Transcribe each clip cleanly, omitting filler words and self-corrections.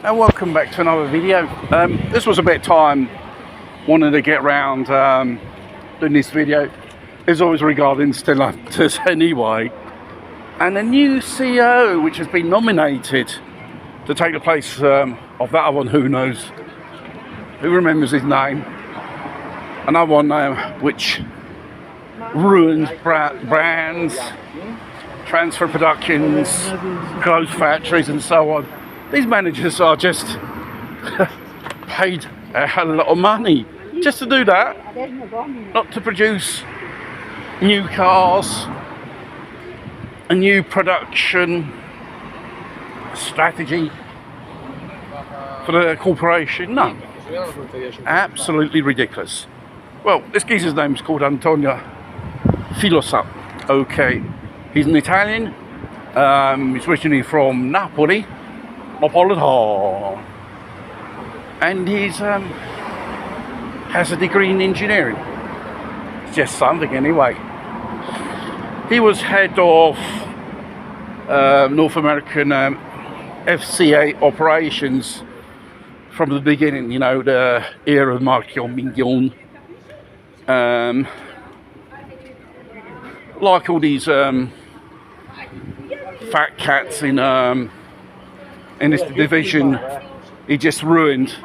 And welcome back to another video. This was a bit of time wanting to get around doing this video. It's always regarding Stellantis anyway, and a new CEO which has been nominated to take the place of that other one. Who knows, who remembers his name? Another one which ruins brands, transfer productions, close factories and so on. These managers are just paid a hell of a lot of money just to do that, not to produce new cars, a new production strategy for the corporation. No, absolutely ridiculous. Well, this geezer's name is called Antonio Filosa. Okay, he's an Italian. He's originally from Napoli, and he's has a degree in engineering. It's just something anyway. He was head of North American FCA operations from the beginning. You know, the era of Marchio Mignon. Like all these fat cats in this division, he just ruined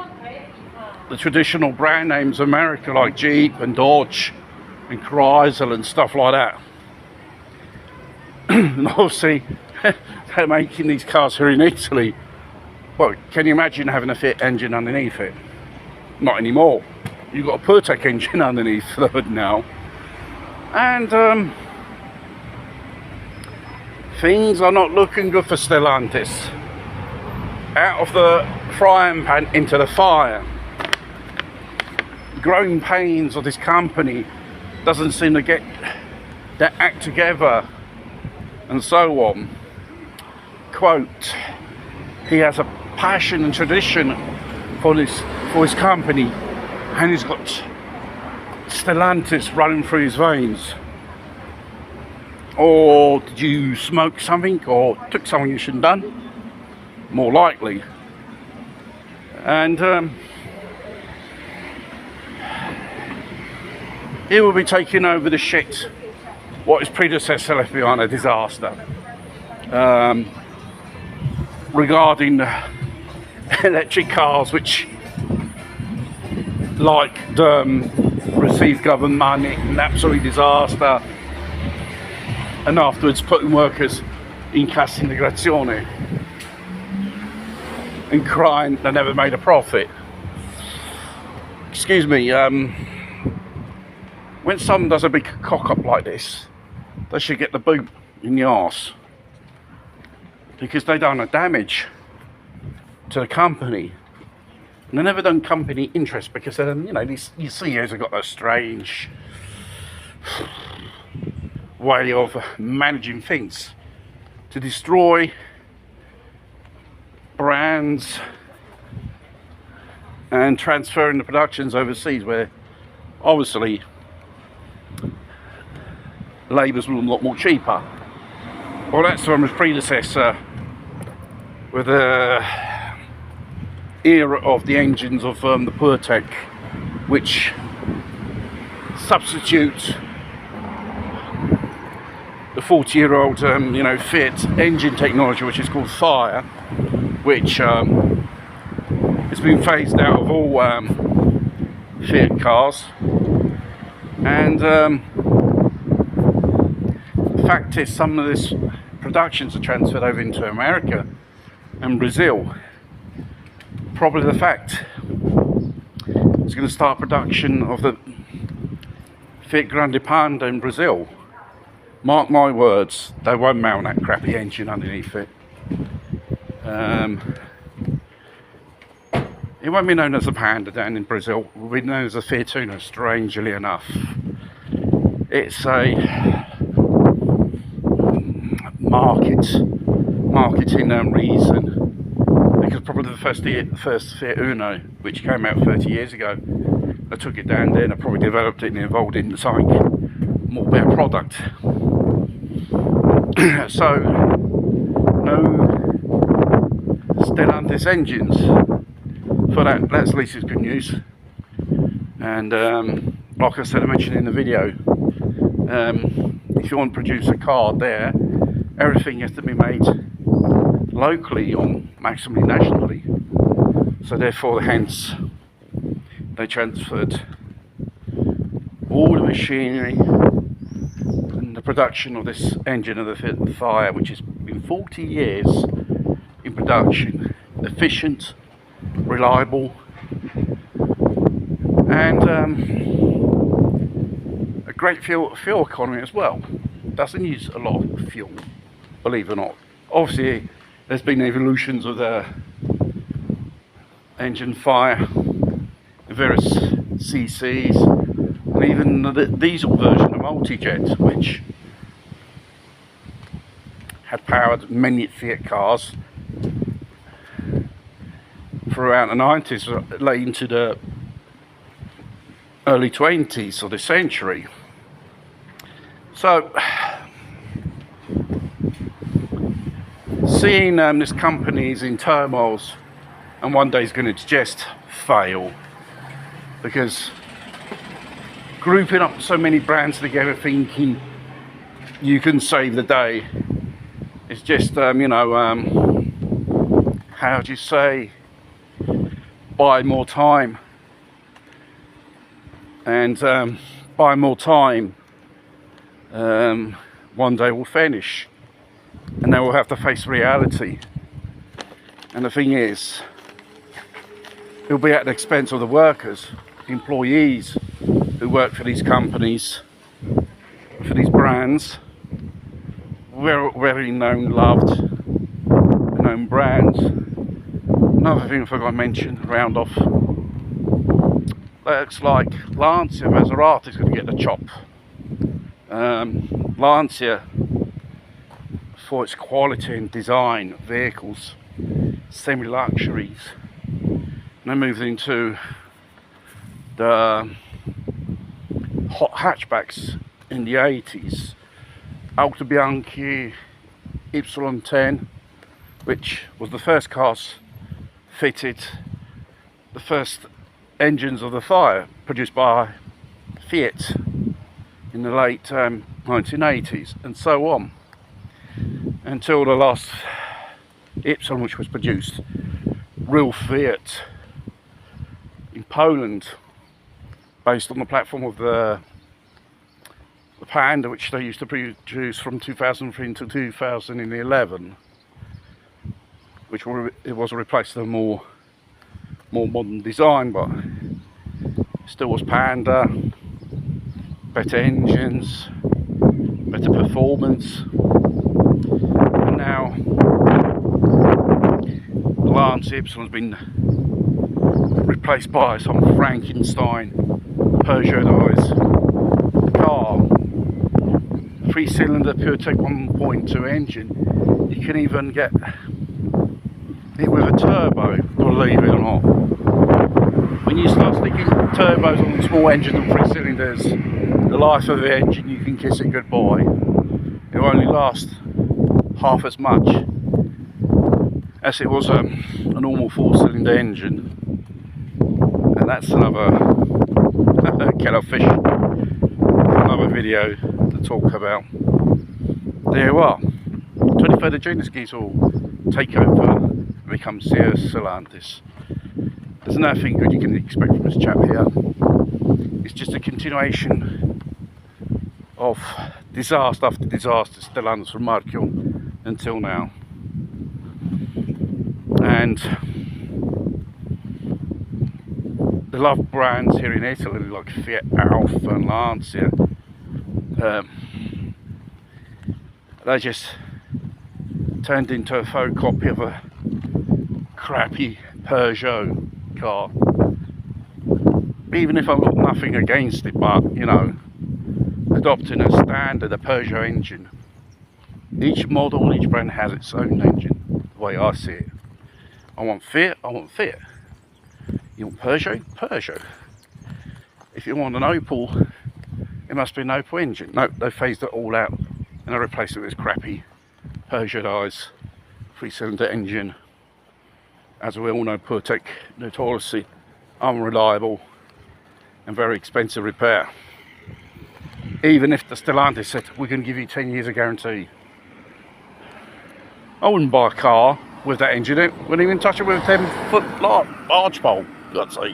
the traditional brand names of America, like Jeep and Dodge and Chrysler and stuff like that. And obviously they're making these cars here in Italy. Well, can you imagine having a Fiat engine underneath it? Not anymore. You've got a Pertec engine underneath the hood now. And things are not looking good for Stellantis. Out of the frying pan into the fire. Growing pains of this company doesn't seem to get their act together, and so on. Quote, he has a passion and tradition for his company, and he's got Stellantis running through his veins. Or did you smoke something or took something you shouldn't have done? More likely. And he will be taking over the shit what his predecessor left behind, a disaster. Regarding electric cars, which received government money, an absolute disaster, and afterwards putting workers in cassa integrazione and crying they never made a profit. Excuse me, when someone does a big cock up like this, they should get the boot in the arse, because they done a damage to the company. And they never done company interest, because then, you know, these CEOs have got a strange way of managing things to destroy brands and transferring the productions overseas, where obviously labour's a lot more cheaper. Well, that's from his predecessor, with the era of the engines of the Pertec, which substitute the 40-year-old Fiat engine technology, which is called Fire, which has been phased out of all Fiat cars. And the fact is, some of this productions are transferred over into America and Brazil. Probably the fact is going to start production of the Fiat Grande Panda in Brazil. Mark my words, they won't mount that crappy engine underneath it. It won't be known as a Panda down in Brazil. It will be known as a Fiat Uno, strangely enough. It's a marketing reason, because probably the first Fiat Uno, which came out 30 years ago, I took it down there and I probably developed it and evolved it into something more better product. So no Stellantis engines. For that, that's at least it's good news. And like I said, I mentioned in the video, if you want to produce a car there, everything has to be made locally or maximally nationally. So therefore, hence, they transferred all the machinery and the production of this engine of the Fire, which has been 40 years in production, efficient, reliable, and a great fuel economy as well. Doesn't use a lot of fuel, believe it or not. Obviously, there's been evolutions of the engine Fire, various CCs, and even the diesel version of Multijet, which had powered many Fiat cars throughout the 90s, late into the early 20s of the century. So, seeing this company is in turmoil and one day is going to just fail, because grouping up so many brands together thinking you can save the day is just, how do you say, buy more time. And buy more time, one day will finish, and then we'll have to face reality. And the thing is, it'll be at the expense of the workers, the employees who work for these companies, for these brands, very known, loved, known brands. Another thing I forgot to mention, round off, looks like Lancia Maserati is going to get the chop. Lancia, for its quality and design of vehicles, semi-luxuries, and then moved into the hot hatchbacks in the 80s. Alta Bianchi Y10, which was the first cars fitted, the first engines of the Fire produced by Fiat in the late 1980s, and so on, until the last Y, which was produced real Fiat in Poland, based on the platform of the Panda, which they used to produce from 2003 until 2011, which was replaced with a more modern design, but still was Panda, better engines, better performance. And now the Lancia Y has been replaced by some Frankenstein Peugeotized car, 3-cylinder PureTech 1.2 engine. You can even get it with a turbo, believe it or not. When you start sticking turbos on small engines and 3 cylinders, the life of the engine, you can kiss it goodbye. It will only last half as much as it was a normal 4-cylinder engine. And that's another kettle of fish for another video to talk about. There you are. 23rd of June, this geese will take over and become Stellantis. There's nothing good you can expect from this chap here. It's just a continuation of disaster after disaster, Stellantis from Marchio until now. And the love brands here in Italy like Fiat, Alfa and Lancia, they just turned into a faux copy of a crappy Peugeot car. Even if I've got nothing against it, but adopting a standard, a Peugeot engine. Each model, each brand has its own engine, the way I see it. I want Fiat, I want Fiat. You want Peugeot? Peugeot. If you want an Opel, it must be an Opel engine. No, they phased it all out and they replaced it with this crappy Peugeotized 3-cylinder engine. as we all know, Pertec notoriously unreliable and very expensive repair. Even if the Stellantis said we can give you 10 years of guarantee, I wouldn't buy a car with that engine in it. Wouldn't even touch it with a 10-foot arch pole. God's sake.